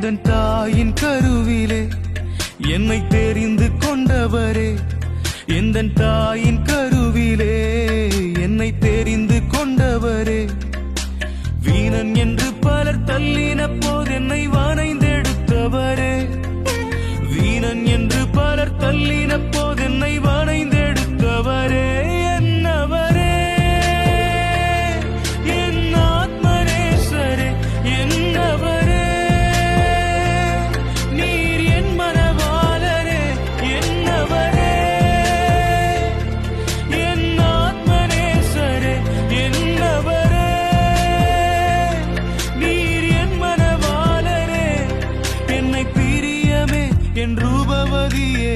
எந்தன் தாயின் கருவிலே என்னை தெரிந்து கொண்டவரே, எந்தன் தாயின் கருவிலே என்னை தெரிந்து கொண்டவரே. வீணன் என்று பலர் தள்ளின போது என்னை வணைந்தெடுத்தவரே, வீணன் என்று பலர் தள்ளின போது என்னை வணைந்தெடுத்தவரே. என்னவரே, என் ஆத்மநேசரே, என்னவரே, நீர் என் மனவாளரே. என்னவரே, என் ஆத்மநேசரே, என்னவரே, நீர் என் மனவாளரே. என்னை பிரியமே என் ரூபவதியே,